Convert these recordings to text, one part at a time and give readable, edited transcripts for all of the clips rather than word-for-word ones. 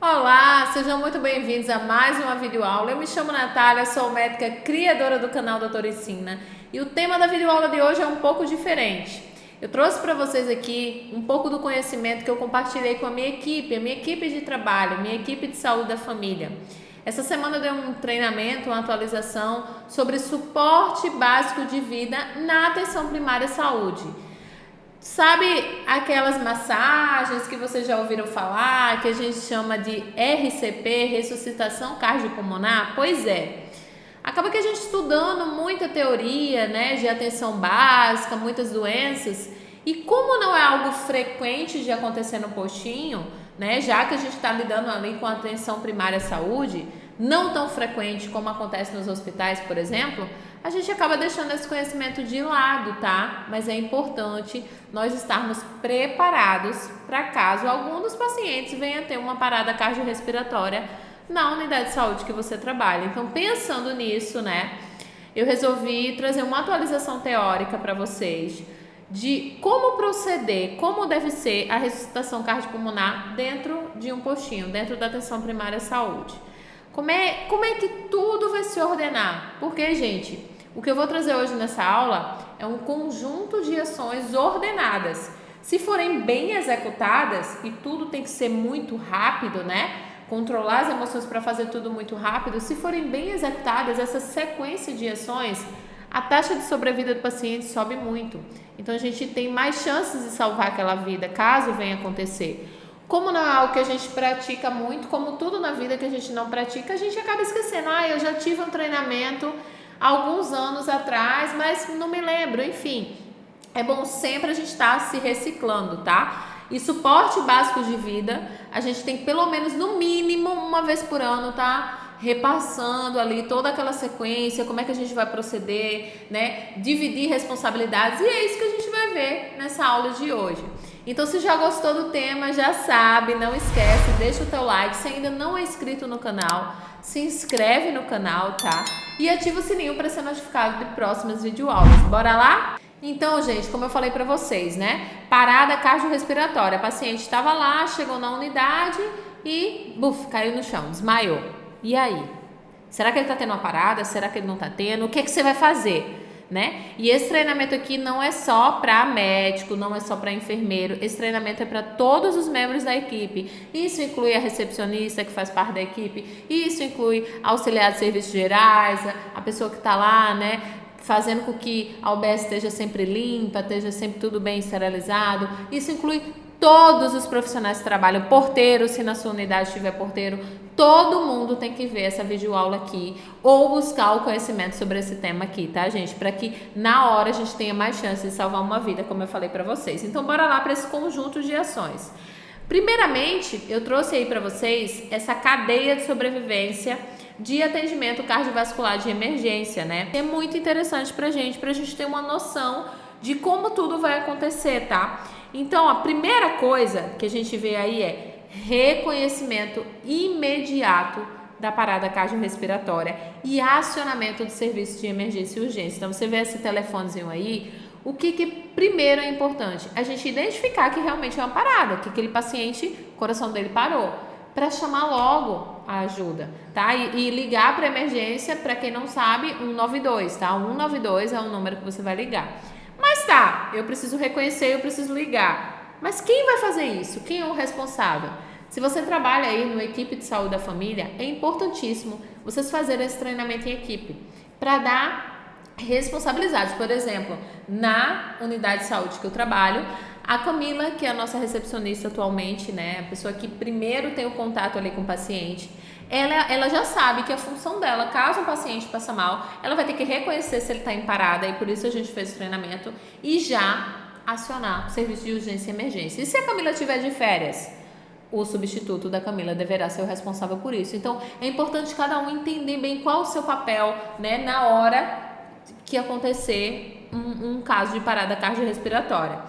Olá, sejam muito bem-vindos a mais uma videoaula. Eu me chamo Natália, sou médica criadora do canal Doutora Ensina e o tema da videoaula de hoje é um pouco diferente. Eu trouxe para vocês aqui um pouco do conhecimento que eu compartilhei com a minha equipe de trabalho, minha equipe de saúde da família. Essa semana eu dei um treinamento, uma atualização sobre suporte básico de vida na atenção primária à saúde. Sabe aquelas massagens que vocês já ouviram falar, que a gente chama de RCP, ressuscitação cardiopulmonar? Pois é. Acaba que a gente estudando muita teoria, né, de atenção básica, muitas doenças, e como não é algo frequente de acontecer no postinho, né, já que a gente está lidando ali com a atenção primária à saúde, não tão frequente como acontece nos hospitais, por exemplo, a gente acaba deixando esse conhecimento de lado, tá? Mas é importante nós estarmos preparados para caso algum dos pacientes venha ter uma parada cardiorrespiratória na unidade de saúde que você trabalha. Então, pensando nisso, né, eu resolvi trazer uma atualização teórica para vocês de como proceder, como deve ser a ressuscitação cardiopulmonar dentro de um postinho, dentro da atenção primária à saúde. Como é que tudo vai se ordenar? Porque, gente, o que eu vou trazer hoje nessa aula é um conjunto de ações ordenadas. Se forem bem executadas, e tudo tem que ser muito rápido, né? Controlar as emoções para fazer tudo muito rápido. Se forem bem executadas, essa sequência de ações, a taxa de sobrevida do paciente sobe muito. Então, a gente tem mais chances de salvar aquela vida, caso venha acontecer. Como não é algo que a gente pratica muito, como tudo na vida que a gente não pratica, a gente acaba esquecendo. Eu já tive um treinamento há alguns anos atrás, mas não me lembro. Enfim, é bom sempre a gente estar se reciclando, tá? E suporte básico de vida, a gente tem que pelo menos, no mínimo, uma vez por ano, tá? Repassando ali toda aquela sequência, como é que a gente vai proceder, né? Dividir responsabilidades, e é isso que a gente vai ver nessa aula de hoje. Então, se já gostou do tema, já sabe, não esquece, deixa o teu like. Se ainda não é inscrito no canal, se inscreve no canal, tá? E ativa o sininho para ser notificado de próximas videoaulas. Bora lá? Então, gente, como eu falei para vocês, né? Parada cardiorrespiratória. A paciente estava lá, chegou na unidade e, caiu no chão, desmaiou. E aí? Será que ele está tendo uma parada? Será que ele não está tendo? O que você vai fazer? Né? E esse treinamento aqui não é só para médico, não é só para enfermeiro, esse treinamento é para todos os membros da equipe. Isso inclui a recepcionista que faz parte da equipe, isso inclui auxiliar de serviços gerais, a pessoa que está lá, né, fazendo com que a UBS esteja sempre limpa, esteja sempre tudo bem esterilizado. Isso inclui todos os profissionais que trabalham, porteiro, se na sua unidade tiver porteiro, todo mundo tem que ver essa videoaula aqui ou buscar o conhecimento sobre esse tema aqui, tá, gente? Para que na hora a gente tenha mais chance de salvar uma vida, como eu falei para vocês. Então, bora lá para esse conjunto de ações. Primeiramente, eu trouxe aí para vocês essa cadeia de sobrevivência de atendimento cardiovascular de emergência, né? É muito interessante pra gente ter uma noção de como tudo vai acontecer, tá? Então, a primeira coisa que a gente vê aí é reconhecimento imediato da parada cardiorrespiratória e acionamento do serviço de emergência e urgência. Então, você vê esse telefonezinho aí, o que primeiro é importante? A gente identificar que realmente é uma parada, que aquele paciente, o coração dele parou, para chamar logo a ajuda, tá? E ligar para emergência, para quem não sabe, 192, tá? 192 é o número que você vai ligar. Mas tá, eu preciso reconhecer, eu preciso ligar. Mas quem vai fazer isso? Quem é o responsável? Se você trabalha aí numa equipe de saúde da família, é importantíssimo vocês fazerem esse treinamento em equipe para dar responsabilidades. Por exemplo, na unidade de saúde que eu trabalho, a Camila, que é a nossa recepcionista atualmente, né, a pessoa que primeiro tem o contato ali com o paciente, ela já sabe que a função dela, caso o paciente passe mal, ela vai ter que reconhecer se ele está em parada, e por isso a gente fez o treinamento, e já acionar o serviço de urgência e emergência. E se a Camila estiver de férias? O substituto da Camila deverá ser o responsável por isso. Então, é importante cada um entender bem qual o seu papel, né, na hora que acontecer um caso de parada cardiorrespiratória.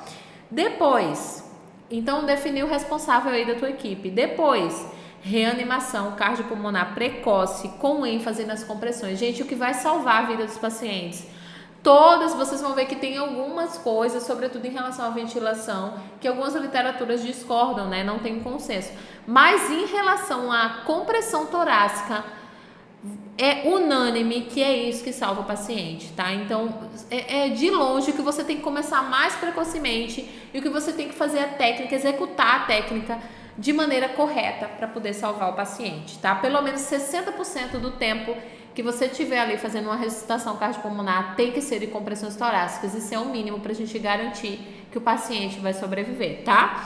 Depois, então, definir o responsável aí da tua equipe. Depois, reanimação cardiopulmonar precoce com ênfase nas compressões. Gente, o que vai salvar a vida dos pacientes? todas, vocês vão ver que tem algumas coisas, sobretudo em relação à ventilação, que algumas literaturas discordam, né? Não tem consenso. Mas em relação à compressão torácica, é unânime que é isso que salva o paciente, tá? Então, é de longe o que você tem que começar mais precocemente e o que você tem que fazer a técnica, executar a técnica de maneira correta para poder salvar o paciente, tá? Pelo menos 60% do tempo que você tiver ali fazendo uma ressuscitação cardiopulmonar tem que ser de compressões torácicas. Isso é o mínimo para a gente garantir que o paciente vai sobreviver, tá?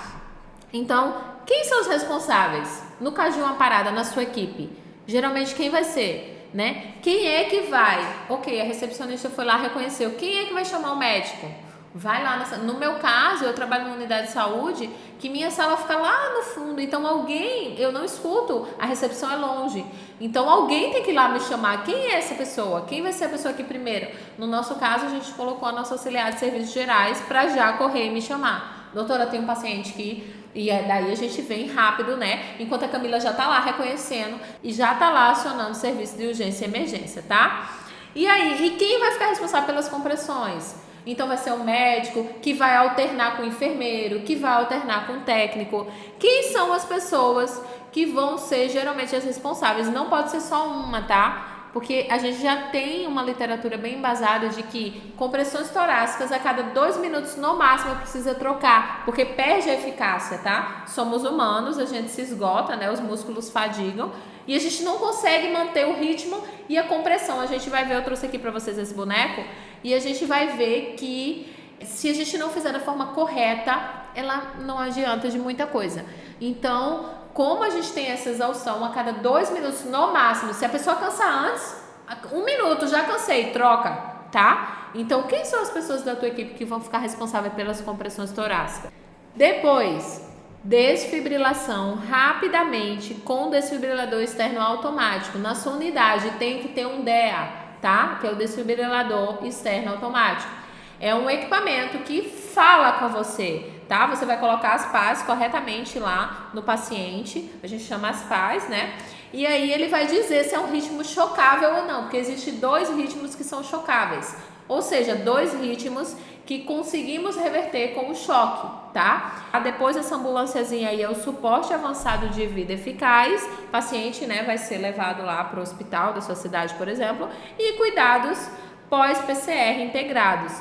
Então, quem são os responsáveis no caso de uma parada na sua equipe? Geralmente quem vai ser, né? Quem é que vai? Ok, a recepcionista foi lá, reconheceu. Quem é que vai chamar o médico? Vai lá, no meu caso, eu trabalho numa unidade de saúde que minha sala fica lá no fundo, então alguém, eu não escuto, a recepção é longe, então alguém tem que ir lá me chamar. Quem é essa pessoa? Quem vai ser a pessoa aqui primeiro? No nosso caso, a gente colocou a nossa auxiliar de serviços gerais para já correr e me chamar. Doutora, tem um paciente que... E daí a gente vem rápido, né? Enquanto a Camila já tá lá reconhecendo e já tá lá acionando o serviço de urgência e emergência, tá? E aí, e quem vai ficar responsável pelas compressões? Então vai ser o médico que vai alternar com o enfermeiro, que vai alternar com o técnico. Quem são as pessoas que vão ser geralmente as responsáveis? Não pode ser só uma, tá? Porque a gente já tem uma literatura bem embasada de que compressões torácicas a cada 2 minutos no máximo precisa trocar, porque perde a eficácia, tá? Somos humanos, a gente se esgota, né? Os músculos fadigam e a gente não consegue manter o ritmo e a compressão. A gente vai ver, eu trouxe aqui para vocês esse boneco, e a gente vai ver que se a gente não fizer da forma correta, ela não adianta de muita coisa. Então, como a gente tem essa exaustão a cada 2 minutos no máximo, se a pessoa cansar antes, 1 minuto, já cansei, troca, tá? Então, quem são as pessoas da tua equipe que vão ficar responsáveis pelas compressões torácicas? Depois, desfibrilação rapidamente com desfibrilador externo automático. Na sua unidade tem que ter um DEA, tá? Que é o desfibrilador externo automático. É um equipamento que fala com você, tá? Você vai colocar as pás corretamente lá no paciente, a gente chama as pás, né? E aí ele vai dizer se é um ritmo chocável ou não, porque existem 2 ritmos que são chocáveis, ou seja, 2 ritmos que conseguimos reverter com o choque, tá? Depois essa ambulânciazinha aí é o suporte avançado de vida eficaz, o paciente, né, vai ser levado lá para o hospital da sua cidade, por exemplo, e cuidados pós-PCR integrados.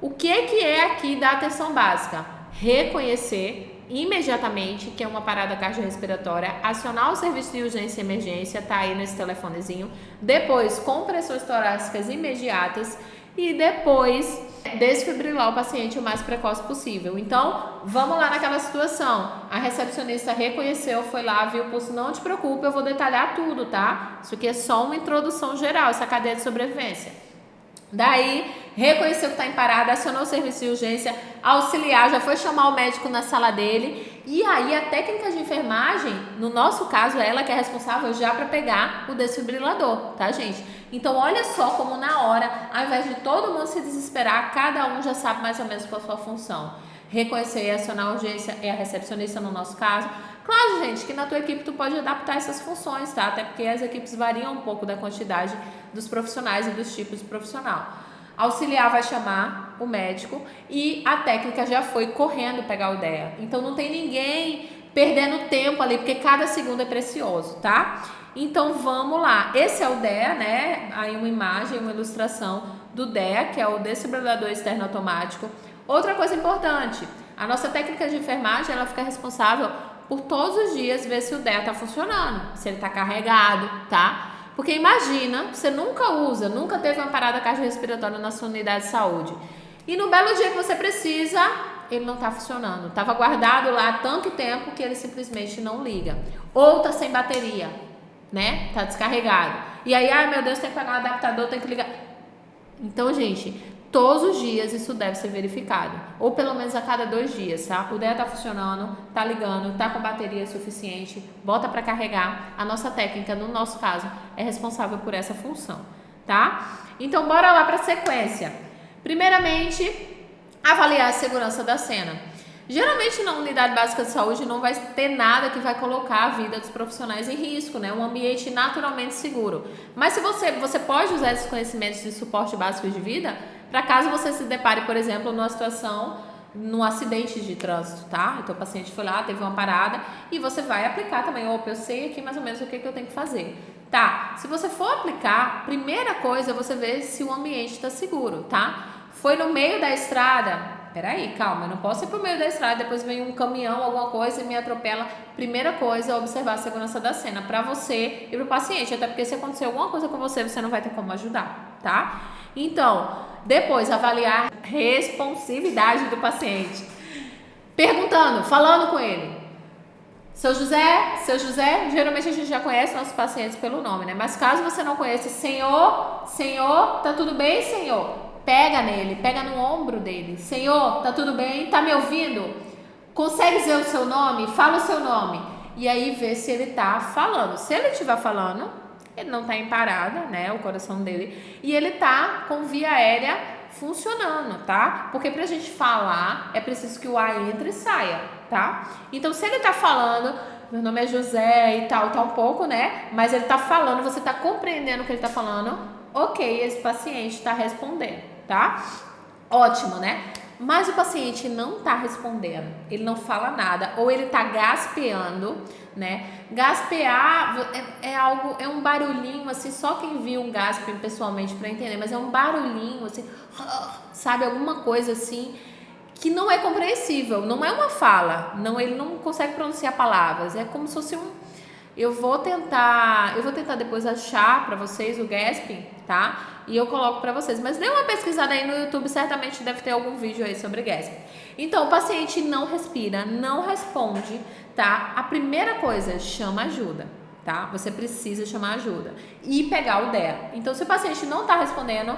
O que é aqui da atenção básica? Reconhecer imediatamente que é uma parada cardiorrespiratória, acionar o serviço de urgência e emergência, tá aí nesse telefonezinho, depois compressões torácicas imediatas e depois desfibrilar o paciente o mais precoce possível. Então, vamos lá naquela situação. A recepcionista reconheceu, foi lá, viu o pulso, não te preocupe, eu vou detalhar tudo, tá? Isso aqui é só uma introdução geral, essa cadeia de sobrevivência. Daí, reconheceu que está em parada, acionou o serviço de urgência, auxiliar, já foi chamar o médico na sala dele. E aí, a técnica de enfermagem, no nosso caso, é ela que é responsável já para pegar o desfibrilador, tá, gente? Então, olha só como na hora, ao invés de todo mundo se desesperar, cada um já sabe mais ou menos qual a sua função. Reconhecer e acionar a urgência é a recepcionista no nosso caso. Claro, gente, que na tua equipe tu pode adaptar essas funções, tá? Até porque as equipes variam um pouco da quantidade dos profissionais e dos tipos de profissional. Auxiliar vai chamar o médico e a técnica já foi correndo pegar o DEA. Então não tem ninguém perdendo tempo ali, porque cada segundo é precioso, tá? Então vamos lá. Esse é o DEA, né? Aí uma imagem, uma ilustração do DEA, que é o desfibrilador externo automático. Outra coisa importante, a nossa técnica de enfermagem, ela fica responsável por todos os dias ver se o DEA está funcionando, se ele está carregado, tá? Porque imagina, você nunca teve uma parada cardiorrespiratória na sua unidade de saúde. E no belo dia que você precisa, ele não está funcionando. Estava guardado lá há tanto tempo que ele simplesmente não liga. Ou está sem bateria, né? Está descarregado. E aí, ai meu Deus, tem que pegar um adaptador, tem que ligar. Então, gente, todos os dias isso deve ser verificado, ou pelo menos a cada 2 dias, tá? O DEA tá funcionando, tá ligando, tá com bateria suficiente, bota para carregar. A nossa técnica, no nosso caso, é responsável por essa função, tá? Então, bora lá para a sequência. Primeiramente, avaliar a segurança da cena. Geralmente na unidade básica de saúde não vai ter nada que vai colocar a vida dos profissionais em risco, né? Um ambiente naturalmente seguro. Mas se você pode usar esses conhecimentos de suporte básico de vida para caso você se depare, por exemplo, numa situação, num acidente de trânsito, tá? Então o paciente foi lá, teve uma parada e você vai aplicar também. Opa, eu sei aqui mais ou menos o que eu tenho que fazer. Tá, se você for aplicar, primeira coisa é você ver se o ambiente está seguro, tá? Foi no meio da estrada, peraí, calma, eu não posso ir pro meio da estrada, depois vem um caminhão, alguma coisa e me atropela. Primeira coisa é observar a segurança da cena para você e pro paciente, até porque se acontecer alguma coisa com você, você não vai ter como ajudar, tá? Então, depois avaliar a responsividade do paciente, perguntando, falando com ele. Seu José, geralmente a gente já conhece nossos pacientes pelo nome, né? Mas caso você não conheça, Senhor, tá tudo bem, Senhor? Pega nele, pega no ombro dele. Senhor, tá tudo bem? Tá me ouvindo? Consegue dizer o seu nome? Fala o seu nome. E aí vê se ele tá falando. Se ele estiver falando, ele não tá em parada, né? O coração dele. E ele tá com via aérea funcionando, tá? Porque pra gente falar, é preciso que o ar entre e saia, tá? Então, se ele tá falando, meu nome é José e tal, tá um pouco, né? Mas ele tá falando, você tá compreendendo o que ele tá falando, ok, esse paciente tá respondendo, tá? Ótimo, né? Mas o paciente não tá respondendo, ele não fala nada, ou ele tá gaspeando, né? Gaspear é algo, é um barulhinho assim, só quem viu um gaspe pessoalmente para entender, mas é um barulhinho assim, sabe, alguma coisa assim que não é compreensível, não é uma fala, não, ele não consegue pronunciar palavras, é como se fosse eu vou tentar depois achar para vocês o gasping, tá? E eu coloco para vocês, mas dê uma pesquisada aí no YouTube, certamente deve ter algum vídeo aí sobre gasping. Então, o paciente não respira, não responde, tá? A primeira coisa, chama ajuda, tá? Você precisa chamar ajuda e pegar o DEA. Então, se o paciente não tá respondendo,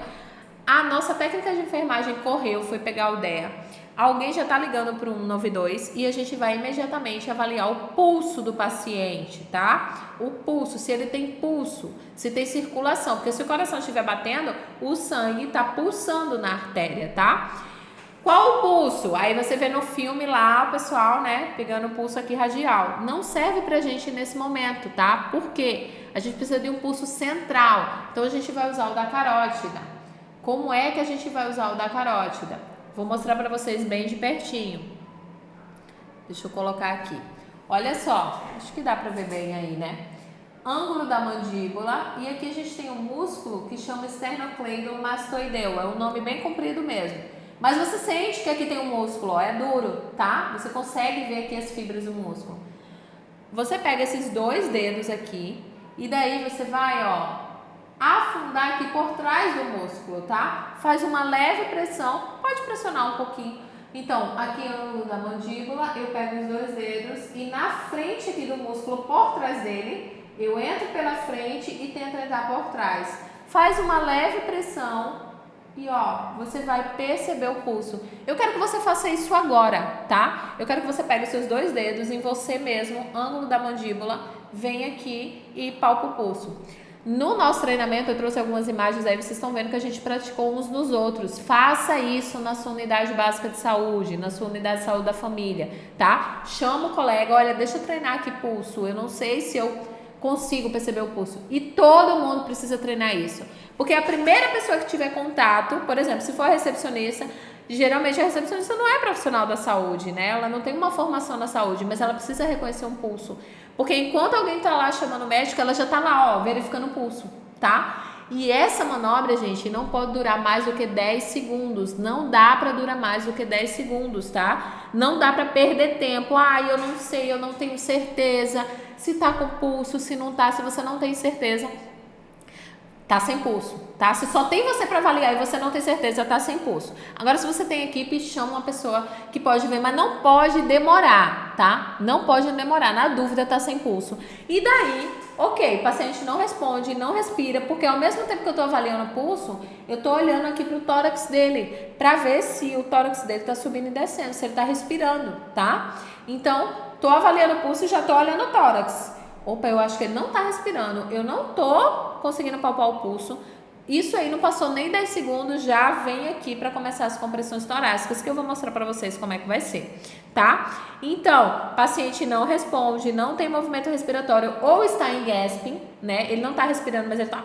a nossa técnica de enfermagem correu, foi pegar o DEA. Alguém já está ligando para o 192 e a gente vai imediatamente avaliar o pulso do paciente, tá? O pulso, se ele tem pulso, se tem circulação, porque se o coração estiver batendo, o sangue está pulsando na artéria, tá? Qual o pulso? Aí você vê no filme lá o pessoal, né, pegando o pulso aqui radial. Não serve pra gente nesse momento, tá? Por quê? A gente precisa de um pulso central, então a gente vai usar o da carótida. Como é que a gente vai usar o da carótida? Vou mostrar para vocês bem de pertinho. Deixa eu colocar aqui. Olha só, acho que dá para ver bem aí, né? Ângulo da mandíbula, e aqui a gente tem um músculo que chama esternocleidomastoideu, é um nome bem comprido mesmo. Mas você sente que aqui tem um músculo, ó, é duro, tá? Você consegue ver aqui as fibras do músculo. Você pega esses dois dedos aqui e daí você vai, ó, afundar aqui por trás do músculo, tá? Faz uma leve pressão, pode pressionar um pouquinho. Então, aqui no ângulo da mandíbula, eu pego os dois dedos e na frente aqui do músculo, por trás dele, eu entro pela frente e tento entrar por trás. Faz uma leve pressão e ó, você vai perceber o pulso. Eu quero que você faça isso agora, tá? Eu quero que você pegue os seus dois dedos em você mesmo, ângulo da mandíbula, vem aqui e palpa o pulso. No nosso treinamento, eu trouxe algumas imagens aí, vocês estão vendo que a gente praticou uns nos outros. Faça isso na sua unidade básica de saúde, na sua unidade de saúde da família, tá? Chama o colega, olha, deixa eu treinar aqui pulso, eu não sei se eu consigo perceber o pulso. E todo mundo precisa treinar isso. Porque a primeira pessoa que tiver contato, por exemplo, se for a recepcionista, geralmente a recepcionista não é profissional da saúde, né? Ela não tem uma formação na saúde, mas ela precisa reconhecer um pulso. Porque enquanto alguém tá lá chamando o médico, ela já tá lá, ó, verificando o pulso, tá? E essa manobra, gente, não pode durar mais do que 10 segundos. Não dá para durar mais do que 10 segundos, tá? Não dá para perder tempo. Ah, eu não sei, eu não tenho certeza se tá com pulso, se não tá, se você não tem certeza. Tá sem pulso, tá? Se só tem você para avaliar e você não tem certeza, tá sem pulso. Agora, se você tem equipe, chama uma pessoa que pode ver, mas não pode demorar, tá? Não pode demorar, na dúvida tá sem pulso. E daí, ok, o paciente não responde, não respira, porque ao mesmo tempo que eu tô avaliando o pulso, eu tô olhando aqui pro tórax dele, para ver se o tórax dele tá subindo e descendo, se ele tá respirando, tá? Então, tô avaliando o pulso e já tô olhando o tórax. Opa, eu acho que ele não tá respirando, eu não tô conseguindo palpar o pulso. Isso aí não passou nem 10 segundos, já vem aqui para começar as compressões torácicas, que eu vou mostrar para vocês como é que vai ser, tá? Então, paciente não responde, não tem movimento respiratório ou está em gasping, né? Ele não tá respirando, mas ele tá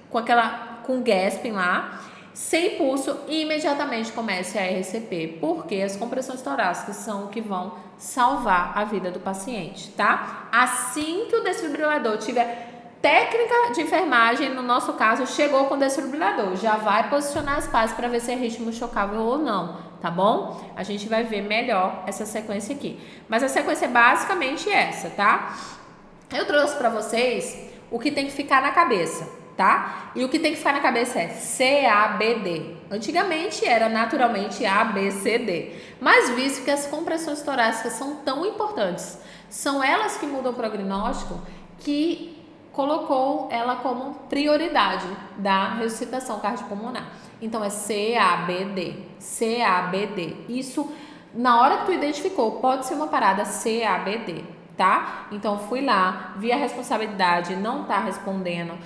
com gasping lá. sem pulso, imediatamente comece a RCP, porque as compressões torácicas são o que vão salvar a vida do paciente, tá? Assim que o desfibrilador tiver técnica de enfermagem, no nosso caso, chegou com o desfibrilador, já vai posicionar as pás para ver se é ritmo chocável ou não, tá bom? A gente vai ver melhor essa sequência aqui. Mas a sequência é basicamente essa, tá? Eu trouxe para vocês o que tem que ficar na cabeça, tá? E o que tem que ficar na cabeça é CABD. Antigamente era naturalmente ABCD, mas visto que as compressões torácicas são tão importantes, são elas que mudam o prognóstico, que colocou ela como prioridade da ressuscitação cardiopulmonar. Então é CABD, CABD. Isso, na hora que tu identificou, pode ser uma parada CABD, tá? Então fui lá, vi a responsabilidade, não tá respondendo,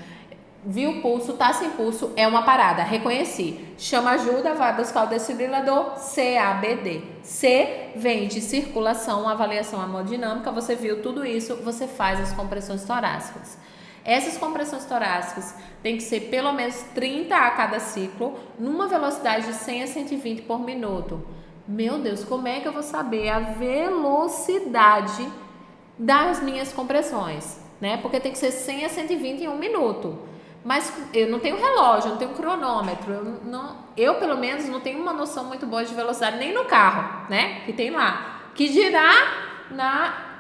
vi o pulso, tá sem pulso, é uma parada, reconheci. Chama ajuda, vai buscar o desfibrilador, CABD. C vem de circulação, avaliação hemodinâmica, você viu tudo isso, você faz as compressões torácicas. Essas compressões torácicas tem que ser pelo menos 30 a cada ciclo, numa velocidade de 100 a 120 por minuto. Meu Deus, como é que eu vou saber a velocidade das minhas compressões, né? Porque tem que ser 100 a 120 em um minuto. Mas eu não tenho relógio, eu não tenho cronômetro, eu pelo menos não tenho uma noção muito boa de velocidade, nem no carro, né? Que tem lá. Que dirá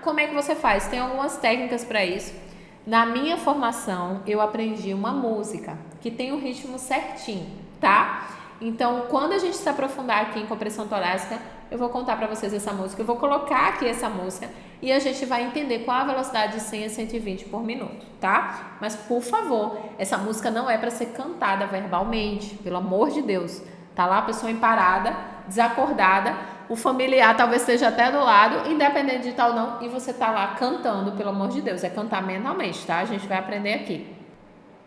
como é que você faz? Tem algumas técnicas para isso. Na minha formação, eu aprendi uma música que tem o ritmo certinho, tá? Então, quando a gente se aprofundar aqui em compressão torácica, eu vou contar para vocês essa música, eu vou colocar aqui essa música e a gente vai entender qual a velocidade de 100 a 120 por minuto, tá? Mas, por favor, essa música não é para ser cantada verbalmente, pelo amor de Deus. Tá lá a pessoa emparada, desacordada, o familiar talvez esteja até do lado, independente de tal ou não, e você tá lá cantando, pelo amor de Deus, é cantar mentalmente, tá? A gente vai aprender aqui.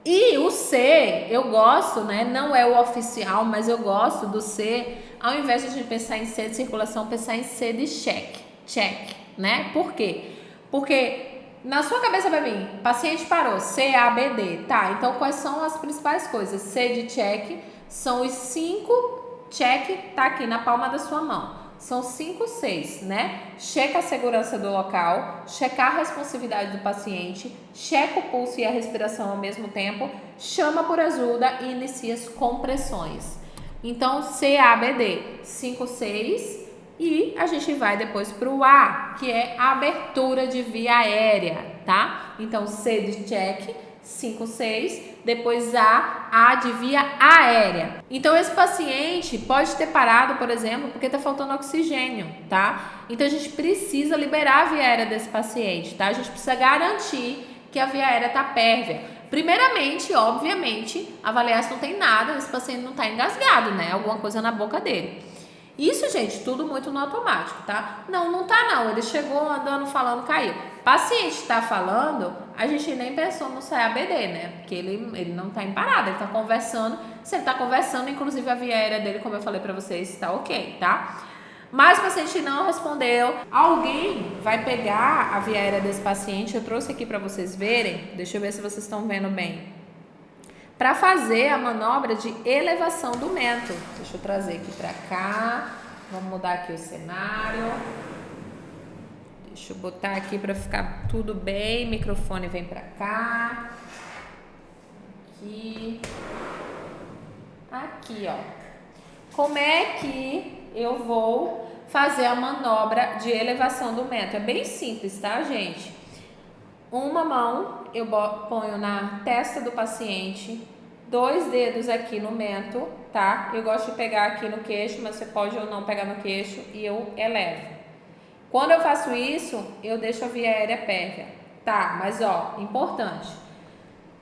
E o C, eu gosto, né? Não é o oficial, mas eu gosto do C, ao invés de a gente pensar em C de circulação, pensar em C de check, né? Por quê? Porque na sua cabeça vai vir, paciente parou, CABD, tá? Então quais são as principais coisas? C de check são os 5, check tá aqui na palma da sua mão. São 5, 6, né? Checa a segurança do local, checar a responsividade do paciente, checa o pulso e a respiração ao mesmo tempo, chama por ajuda e inicia as compressões. Então, CABD, 5, 6 e a gente vai depois para o A, que é a abertura de via aérea, tá? Então, C de check, 5, 6, depois A de via aérea. Então, esse paciente pode ter parado, por exemplo, porque está faltando oxigênio, tá? Então, a gente precisa liberar a via aérea desse paciente, tá? A gente precisa garantir que a via aérea está pérvia. Primeiramente, obviamente, avaliar se não tem nada, esse paciente não está engasgado, né? Alguma coisa na boca dele. Isso, gente, tudo muito no automático, tá? Não tá não, ele chegou andando, falando, caiu. Paciente tá falando, a gente nem pensou no CABD, né? Porque ele não tá em parada, ele tá conversando. Se ele tá conversando, inclusive a via aérea dele, como eu falei pra vocês, tá ok, tá? Mas o paciente não respondeu. Alguém vai pegar a via aérea desse paciente, eu trouxe aqui pra vocês verem, deixa eu ver se vocês estão vendo bem. Para fazer a manobra de elevação do mento. Deixa eu trazer aqui para cá. Vamos mudar aqui o cenário. Deixa eu botar aqui para ficar tudo bem. O microfone vem para cá. Aqui, ó. Como é que eu vou fazer a manobra de elevação do mento? É bem simples, tá, gente? Uma mão eu ponho na testa do paciente, 2 dedos aqui no mento, tá? Eu gosto de pegar aqui no queixo, mas você pode ou não pegar no queixo e eu elevo. Quando eu faço isso, eu deixo a via aérea pérvia, tá? Mas ó, importante.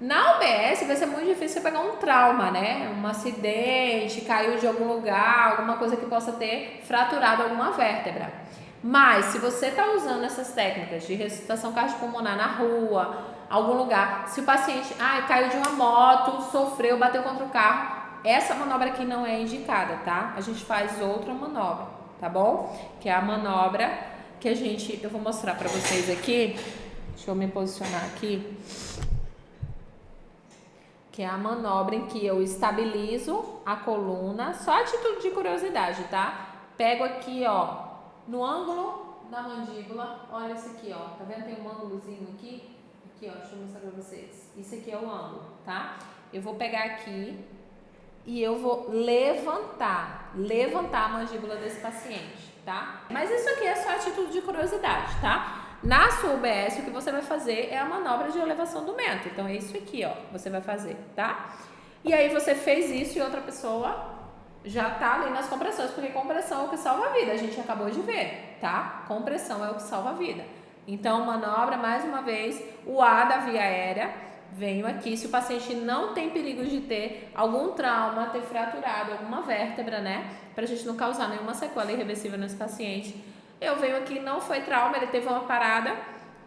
Na UBS vai ser muito difícil você pegar um trauma, né? Um acidente, caiu de algum lugar, alguma coisa que possa ter fraturado alguma vértebra. Mas, se você está usando essas técnicas de ressuscitação cardiopulmonar na rua, algum lugar, se o paciente caiu de uma moto, sofreu, bateu contra o carro, essa manobra aqui não é indicada, tá? A gente faz outra manobra, tá bom? Que é a manobra que eu vou mostrar para vocês aqui. Deixa eu me posicionar aqui. que é a manobra em que eu estabilizo a coluna, só a título de curiosidade, tá? Pego aqui, ó, no ângulo da mandíbula, olha esse aqui, ó, tá vendo? Tem um ângulozinho aqui, ó, deixa eu mostrar pra vocês. Isso aqui é o ângulo, tá? Eu vou pegar aqui e eu vou levantar a mandíbula desse paciente, tá? Mas isso aqui é só a título de curiosidade, tá? Na sua UBS, o que você vai fazer é a manobra de elevação do mento. Então, é isso aqui, ó, você vai fazer, tá? E aí, você fez isso e outra pessoa já tá ali nas compressões, porque compressão é o que salva a vida, a gente acabou de ver, tá? Compressão é o que salva a vida. Então, manobra, mais uma vez, o A da via aérea, venho aqui, se o paciente não tem perigo de ter algum trauma, ter fraturado alguma vértebra, né? Pra gente não causar nenhuma sequela irreversível nesse paciente. Eu venho aqui, não foi trauma, ele teve uma parada,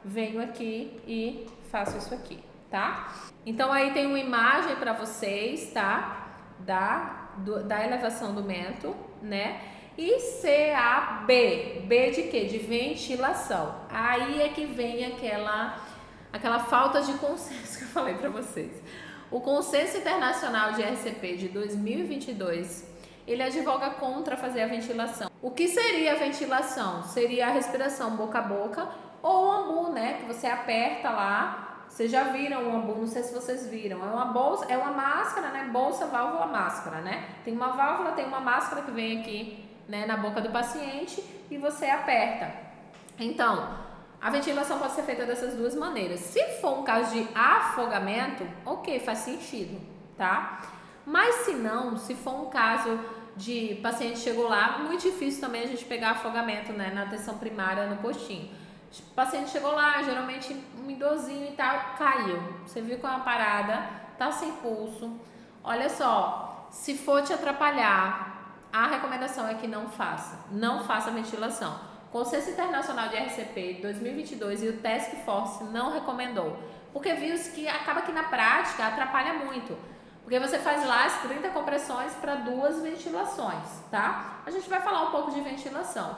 venho aqui e faço isso aqui, tá? Então, aí tem uma imagem pra vocês, tá? Da elevação do mento, né? E CAB, B de quê? De ventilação. Aí é que vem aquela falta de consenso que eu falei para vocês. O Consenso Internacional de RCP de 2022, ele advoga contra fazer a ventilação. O que seria a ventilação? Seria a respiração boca a boca ou o ambu, né? Que você aperta lá. Vocês já viram o ambu, não sei se vocês viram. É uma bolsa, é uma máscara, né? Bolsa, válvula, máscara, né? Tem uma válvula, tem uma máscara que vem aqui, né, na boca do paciente e você aperta. Então, a ventilação pode ser feita dessas duas maneiras. Se for um caso de afogamento, ok, faz sentido, tá? Mas se não, se for um caso de paciente chegou lá, muito difícil também a gente pegar afogamento, né, na atenção primária no postinho. O paciente chegou lá, geralmente um idosinho e tal, caiu. Você viu com a parada, tá sem pulso. Olha só, se for te atrapalhar, a recomendação é que não faça a ventilação. O Consenso Internacional de RCP 2022 e o Task Force não recomendou, porque viu que acaba que na prática atrapalha muito, porque você faz lá as 30 compressões para 2 ventilações, tá? A gente vai falar um pouco de ventilação.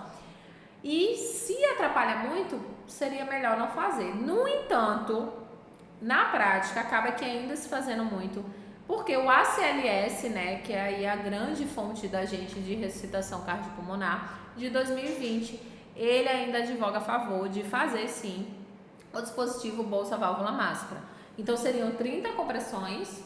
E se atrapalha muito, seria melhor não fazer. No entanto, na prática, acaba que ainda se fazendo muito, porque o ACLS, né, que é aí a grande fonte da gente de ressuscitação cardiopulmonar, de 2020, ele ainda advoga a favor de fazer, sim, o dispositivo bolsa válvula máscara. Então, seriam 30 compressões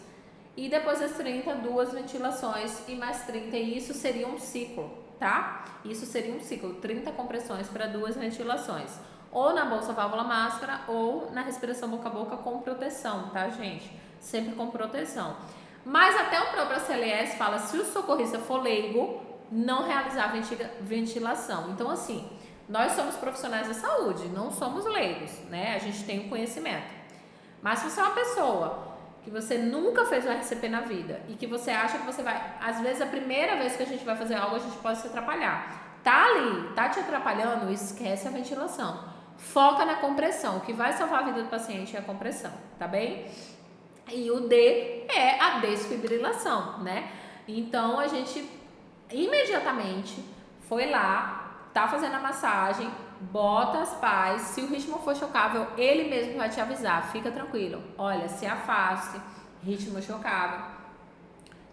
e depois das 30, 2 ventilações e mais 30, e isso seria um ciclo. Tá? Isso seria um ciclo, 30 compressões para 2 ventilações, ou na bolsa válvula máscara ou na respiração boca a boca com proteção, tá, gente? Sempre com proteção. Mas até o próprio ACLS fala, se o socorrista for leigo, não realizar ventilação. Então, assim, nós somos profissionais da saúde, não somos leigos, né? A gente tem o conhecimento. Mas se você é uma pessoa que você nunca fez um RCP na vida e que você acha que você vai, às vezes a primeira vez que a gente vai fazer algo, a gente pode se atrapalhar. Tá ali, tá te atrapalhando, esquece a ventilação. Foca na compressão, o que vai salvar a vida do paciente é a compressão, tá bem? E o D é a desfibrilação, né? Então, a gente imediatamente foi lá, tá fazendo a massagem, bota as pás, se o ritmo for chocável, ele mesmo vai te avisar, fica tranquilo, olha, se afaste, ritmo chocável,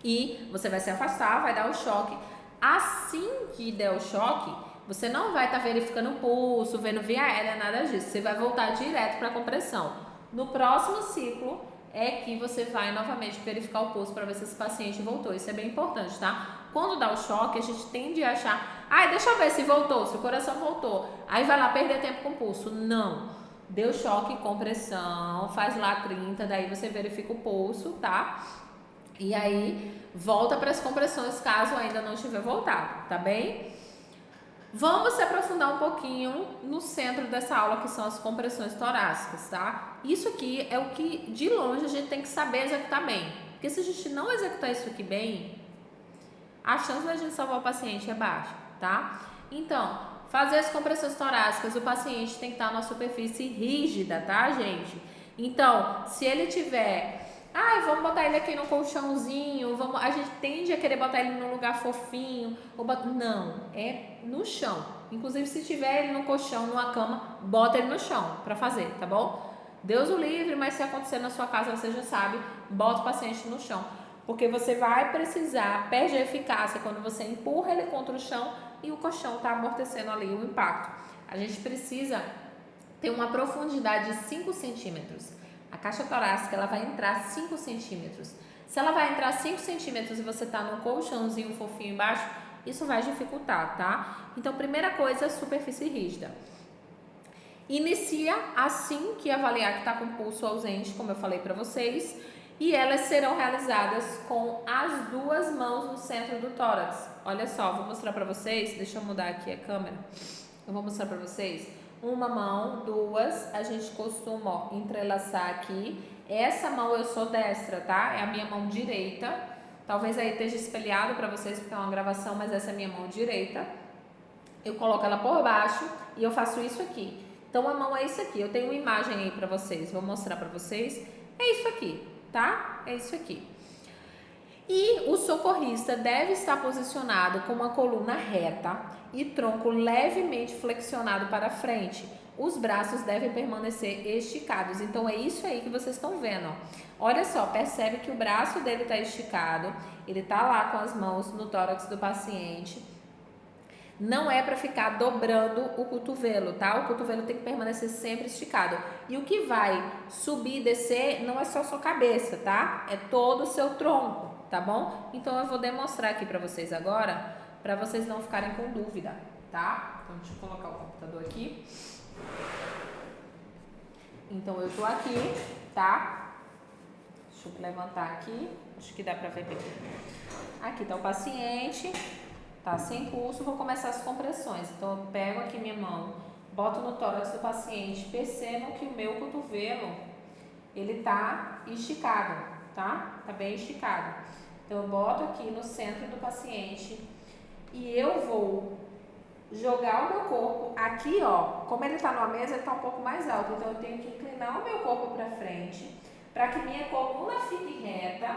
e você vai se afastar, vai dar o choque. Assim que der o choque, você não vai estar verificando o pulso, vendo via aérea, nada disso, você vai voltar direto para a compressão. No próximo ciclo é que você vai novamente verificar o pulso para ver se esse paciente voltou, isso é bem importante, tá? Quando dá o choque, a gente tende a achar, deixa eu ver se voltou, se o coração voltou. Aí vai lá perder tempo com o pulso. Não. Deu choque, compressão, faz lá 30, daí você verifica o pulso, tá? E aí volta para as compressões caso ainda não tiver voltado, tá bem? Vamos se aprofundar um pouquinho no centro dessa aula, que são as compressões torácicas, tá? Isso aqui é o que, de longe, a gente tem que saber executar bem. Porque se a gente não executar isso aqui bem, a chance da gente salvar o paciente é baixa, tá? Então, fazer as compressões torácicas, o paciente tem que estar numa superfície rígida, tá, gente? Então, se ele tiver, vamos botar ele aqui no colchãozinho, a gente tende a querer botar ele num lugar fofinho, não, é no chão. Inclusive, se tiver ele no colchão, numa cama, bota ele no chão pra fazer, tá bom? Deus o livre, mas se acontecer na sua casa, você já sabe, bota o paciente no chão. Porque você vai precisar, perde a eficácia quando você empurra ele contra o chão e o colchão está amortecendo ali o impacto. A gente precisa ter uma profundidade de 5 centímetros. A caixa torácica, ela vai entrar 5 centímetros. Se ela vai entrar 5 centímetros e você está num colchãozinho fofinho embaixo, isso vai dificultar, tá? Então, primeira coisa, superfície rígida. Inicia assim que avaliar que está com pulso ausente, como eu falei para vocês, e elas serão realizadas com as 2 mãos no centro do tórax. Olha só, vou mostrar para vocês, deixa eu mudar aqui a câmera. Eu vou mostrar para vocês. Uma mão, 2, a gente costuma, ó, entrelaçar aqui. Essa mão eu sou destra, tá? É a minha mão direita. Talvez aí esteja espelhado para vocês porque é uma gravação, mas essa é a minha mão direita. Eu coloco ela por baixo e eu faço isso aqui. Então a mão é isso aqui. Eu tenho uma imagem aí para vocês, vou mostrar para vocês. É isso aqui, tá? É isso aqui. E o socorrista deve estar posicionado com uma coluna reta e tronco levemente flexionado para frente. Os braços devem permanecer esticados. Então é isso aí que vocês estão vendo, ó. Olha só, percebe que o braço dele está esticado, ele está lá com as mãos no tórax do paciente. Não é para ficar dobrando o cotovelo, tá? O cotovelo tem que permanecer sempre esticado. E o que vai subir e descer não é só sua cabeça, tá? É todo o seu tronco, tá bom? Então eu vou demonstrar aqui para vocês agora, para vocês não ficarem com dúvida, tá? Então deixa eu colocar o computador aqui. Então eu tô aqui, tá? Deixa eu levantar aqui, acho que dá para ver bem. Aqui tá o paciente. Tá sem pulso, vou começar as compressões. Então eu pego aqui minha mão, boto no tórax do paciente, percebam que o meu cotovelo, ele tá esticado, tá? Tá bem esticado. Então eu boto aqui no centro do paciente e eu vou jogar o meu corpo aqui, ó. Como ele tá numa mesa, ele tá um pouco mais alto, então eu tenho que inclinar o meu corpo para frente, para que minha coluna fique reta.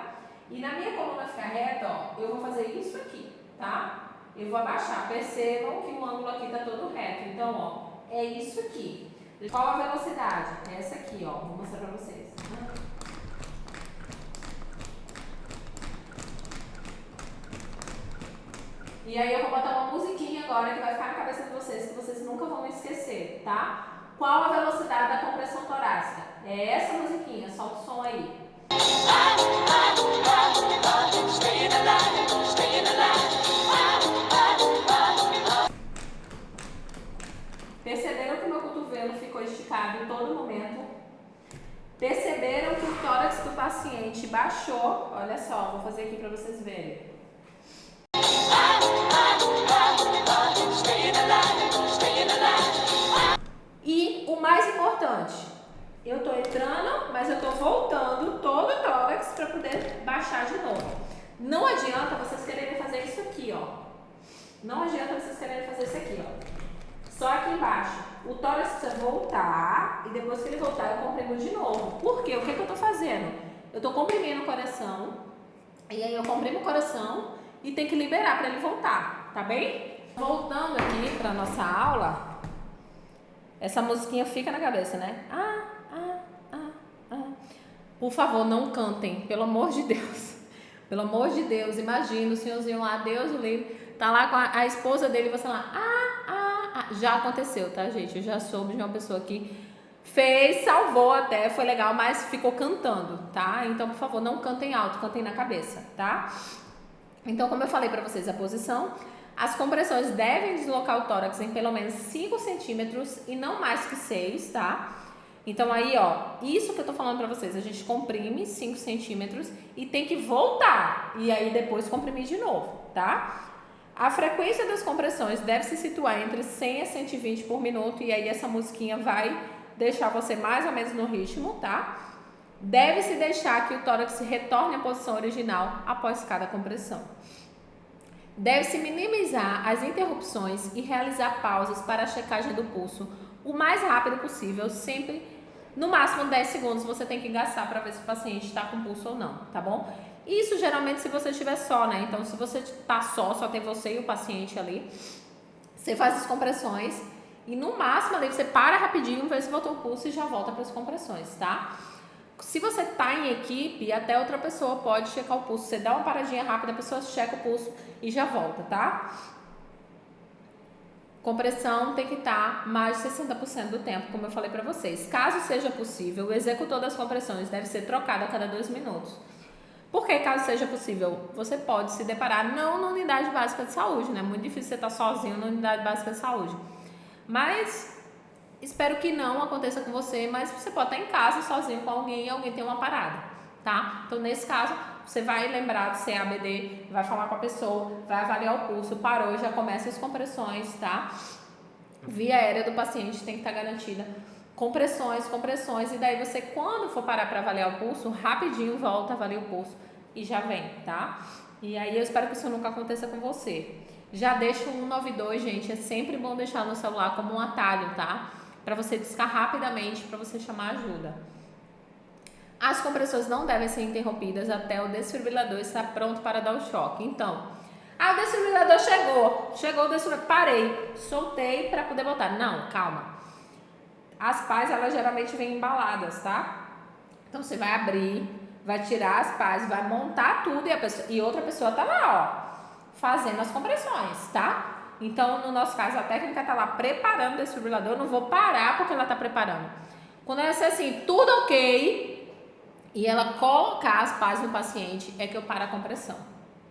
E na minha coluna ficar reta, ó, eu vou fazer isso aqui, tá? Eu vou abaixar, percebam que o ângulo aqui está todo reto, então, ó, é isso aqui. Qual a velocidade? Essa aqui, ó, vou mostrar para vocês. E aí eu vou botar uma musiquinha agora que vai ficar na cabeça de vocês, que vocês nunca vão esquecer, tá? Qual a velocidade da compressão torácica? É essa musiquinha, solta o som aí. Perceberam que o meu cotovelo ficou esticado em todo momento? Perceberam que o tórax do paciente baixou? Olha só, vou fazer aqui para vocês verem. E o mais importante, eu tô entrando, mas eu tô voltando todo o tórax para poder baixar de novo. Não adianta vocês quererem fazer isso aqui, ó. Não adianta vocês quererem fazer isso aqui, ó. Só aqui embaixo. O tórax precisa voltar e depois que ele voltar eu comprimo de novo. Por quê? O que eu tô fazendo? Eu tô comprimindo o coração e aí eu comprimo o coração e tem que liberar para ele voltar, tá bem? Voltando aqui para nossa aula, essa musiquinha fica na cabeça, né? Por favor, não cantem, pelo amor de Deus. Pelo amor de Deus, imagina o senhorzinho lá, Deus o livre, tá lá com a esposa dele e você lá, já aconteceu, tá, gente? Eu já soube de uma pessoa que fez, salvou até, foi legal, mas ficou cantando, tá? Então, por favor, não cantem alto, cantem na cabeça, tá? Então, como eu falei pra vocês, a posição, as compressões devem deslocar o tórax em pelo menos 5 centímetros e não mais que 6, tá? Então, aí, ó, isso que eu tô falando pra vocês, a gente comprime 5 centímetros e tem que voltar, e aí depois comprimir de novo, tá? A frequência das compressões deve se situar entre 100 a 120 por minuto, e aí essa musiquinha vai deixar você mais ou menos no ritmo, tá? Deve-se deixar que o tórax retorne à posição original após cada compressão. Deve-se minimizar as interrupções e realizar pausas para a checagem do pulso o mais rápido possível, sempre no máximo 10 segundos você tem que gastar para ver se o paciente está com pulso ou não, tá bom? Isso geralmente se você estiver só, né? Então se você tá só tem você e o paciente ali, você faz as compressões E no máximo ali você para rapidinho, vê se voltou o pulso e já volta para as compressões, tá? Se você tá em equipe, até outra pessoa pode checar o pulso. Você dá uma paradinha rápida, a pessoa checa o pulso e já volta, tá? Compressão tem que estar mais de 60% do tempo, como eu falei para vocês. Caso seja possível, o executor das compressões deve ser trocado a cada 2 minutos. Porque, caso seja possível, você pode se deparar não na unidade básica de saúde, né? Muito difícil você estar sozinho na unidade básica de saúde. Mas espero que não aconteça com você, mas você pode estar em casa sozinho com alguém e alguém tem uma parada, tá? Então, nesse caso, você vai lembrar do CABD, vai falar com a pessoa, vai avaliar o pulso, parou, já começa as compressões, tá? Via aérea do paciente tem que estar garantida. Compressões, e daí você, quando for parar para avaliar o pulso, rapidinho volta, avalia o pulso e já vem, tá? E aí eu espero que isso nunca aconteça com você. Já deixa o 192, gente, é sempre bom deixar no celular como um atalho, tá? Para você discar rapidamente, para você chamar ajuda. As compressões não devem ser interrompidas até o desfibrilador estar pronto para dar o choque. Então, o desfibrilador chegou o desfibrilador, parei, soltei para poder botar. Não, calma. As pás, elas geralmente vêm embaladas, tá? Então, você vai abrir, vai tirar as pás, vai montar tudo e outra pessoa tá lá, ó, fazendo as compressões, tá? Então, no nosso caso, a técnica tá lá preparando o desfibrilador, eu não vou parar porque ela tá preparando. Quando ela disser assim, tudo ok, e ela colocar as pás no paciente, é que eu paro a compressão,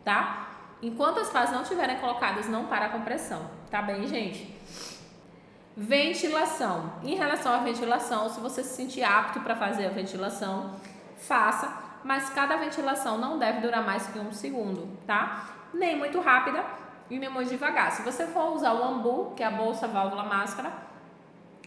tá? Enquanto as pás não estiverem colocadas, não para a compressão, tá bem, gente? Ventilação. Em relação à ventilação, se você se sentir apto para fazer a ventilação, faça, mas cada ventilação não deve durar mais que 1 segundo, tá? Nem muito rápida e nem muito devagar. Se você for usar o AMBU, que é a bolsa, válvula, máscara,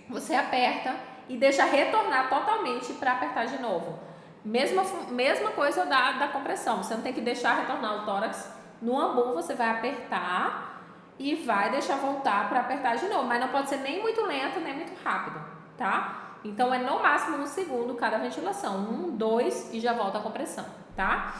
você aperta e deixa retornar totalmente para apertar de novo. Mesma coisa da compressão, você não tem que deixar retornar o tórax. No AMBU você vai apertar e vai deixar voltar para apertar de novo, mas não pode ser nem muito lento, nem muito rápido, tá? Então é no máximo 1 segundo cada ventilação, 1, 2 e já volta a compressão, tá?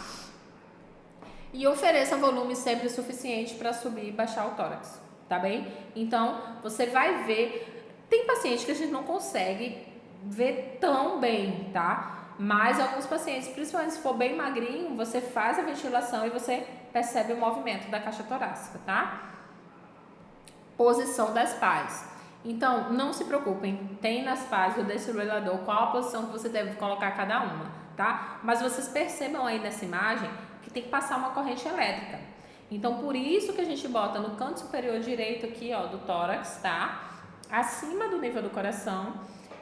E ofereça volume sempre suficiente para subir e baixar o tórax, tá bem? Então você vai ver, tem paciente que a gente não consegue ver tão bem, tá? Mas alguns pacientes, principalmente se for bem magrinho, você faz a ventilação e você percebe o movimento da caixa torácica, tá? Posição das pás. Então, não se preocupem, tem nas pás do desfibrilador qual a posição que você deve colocar cada uma, tá? Mas vocês percebam aí nessa imagem que tem que passar uma corrente elétrica. Então, por isso que a gente bota no canto superior direito aqui, ó, do tórax, tá? Acima do nível do coração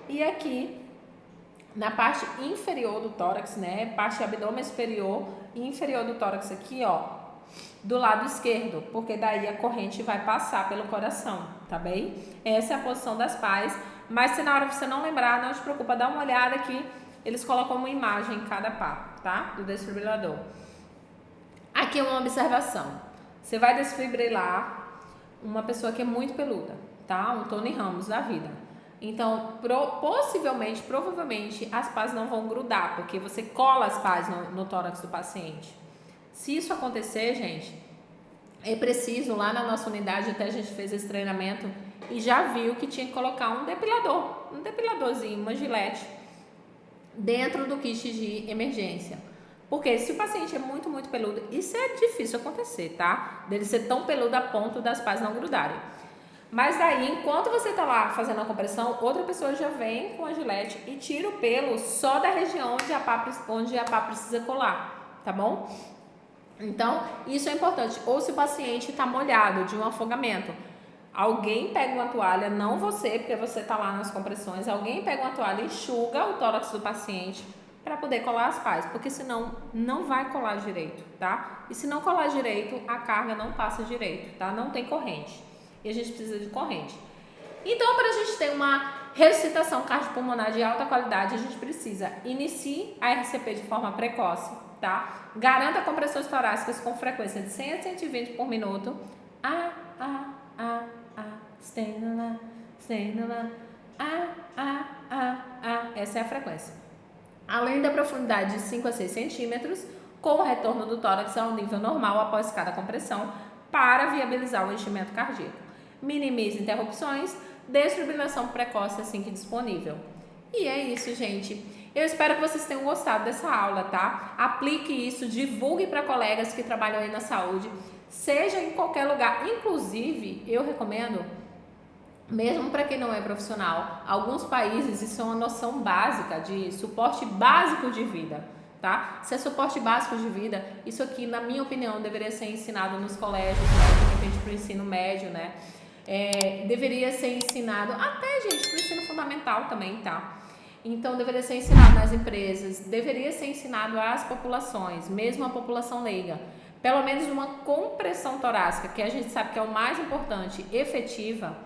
e aqui na parte inferior do tórax, né? Parte abdômen superior e inferior do tórax aqui, ó, do lado esquerdo, porque daí a corrente vai passar pelo coração, tá bem? Essa é a posição das pás, mas se na hora você não lembrar, não se preocupa, dá uma olhada aqui, eles colocam uma imagem em cada pá, tá? Do desfibrilador. Aqui é uma observação, você vai desfibrilar uma pessoa que é muito peluda, tá? Um Tony Ramos da vida. Então, provavelmente, as pás não vão grudar, porque você cola as pás no tórax do paciente. Se isso acontecer, gente, é preciso, lá na nossa unidade, até a gente fez esse treinamento e já viu que tinha que colocar um depiladorzinho, uma gilete, dentro do kit de emergência. Porque se o paciente é muito, muito peludo, isso é difícil acontecer, tá? Dele ser tão peludo a ponto das pás não grudarem. Mas daí, enquanto você tá lá fazendo a compressão, outra pessoa já vem com a gilete e tira o pelo só da região onde a pá precisa colar, tá bom? Então, isso é importante. Ou se o paciente está molhado de um afogamento, alguém pega uma toalha, não você, porque você está lá nas compressões, alguém pega uma toalha e enxuga o tórax do paciente para poder colar as pás, porque senão não vai colar direito, tá? E se não colar direito, a carga não passa direito, tá? Não tem corrente. E a gente precisa de corrente. Então, para a gente ter uma ressuscitação cardiopulmonar de alta qualidade, a gente precisa inicie a RCP de forma precoce, tá? Garanta compressões torácicas com frequência de 100 a 120 por minuto. Stenola. Essa é a frequência. Além da profundidade de 5 a 6 centímetros, com o retorno do tórax ao nível normal após cada compressão, para viabilizar o enchimento cardíaco. Minimize interrupções, desfibrilação precoce assim que disponível. E é isso, gente. Eu espero que vocês tenham gostado dessa aula, tá? Aplique isso, divulgue para colegas que trabalham aí na saúde, seja em qualquer lugar. Inclusive, eu recomendo, mesmo para quem não é profissional, alguns países isso é uma noção básica de suporte básico de vida, tá? Se é suporte básico de vida, isso aqui, na minha opinião, deveria ser ensinado nos colégios, né? De repente para o ensino médio, né? Deveria ser ensinado até, gente, para o ensino fundamental também, tá? Então, deveria ser ensinado nas empresas, deveria ser ensinado às populações, mesmo a população leiga. Pelo menos uma compressão torácica, que a gente sabe que é o mais importante, efetiva.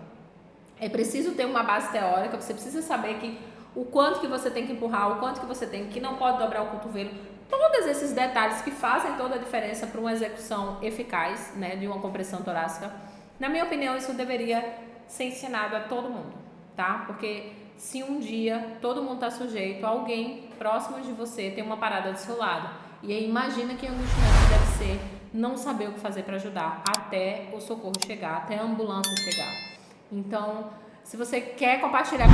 É preciso ter uma base teórica, você precisa saber que o quanto que você tem que empurrar, o quanto que você tem que não pode dobrar o cotovelo. Todos esses detalhes que fazem toda a diferença para uma execução eficaz, né, de uma compressão torácica. Na minha opinião, isso deveria ser ensinado a todo mundo, tá? Porque se um dia todo mundo está sujeito, alguém próximo de você tem uma parada do seu lado. E aí imagina que angustiante deve ser não saber o que fazer para ajudar até o socorro chegar, até a ambulância chegar. Então, se você quer compartilha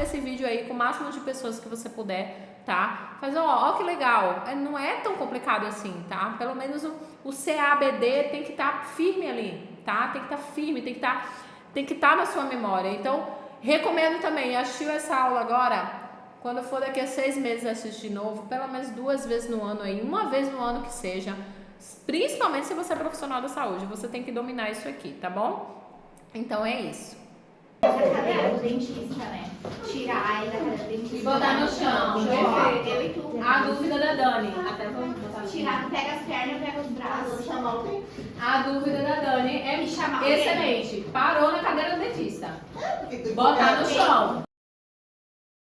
esse vídeo aí com o máximo de pessoas que você puder, tá? Faz, ó que legal, não é tão complicado assim, tá? Pelo menos o CABD tem que estar firme ali, tá? Tem que estar firme, tem que estar na sua memória. Então, recomendo também, assistiu essa aula agora, quando for daqui a 6 meses assistir de novo, pelo menos 2 vezes no ano aí, uma vez no ano que seja, principalmente se você é profissional da saúde, você tem que dominar isso aqui, tá bom? Então é isso. Cadê o dentista, né? Tirar ele da cadeira do dentista. E botar no chão. Perfeito. Eu e tu. A dúvida da Dani. Até vou botar Tirar, pega as pernas, pega os braços. A dúvida da Dani é Me chamar excelente. Parou na cadeira do dentista. Botar no chão.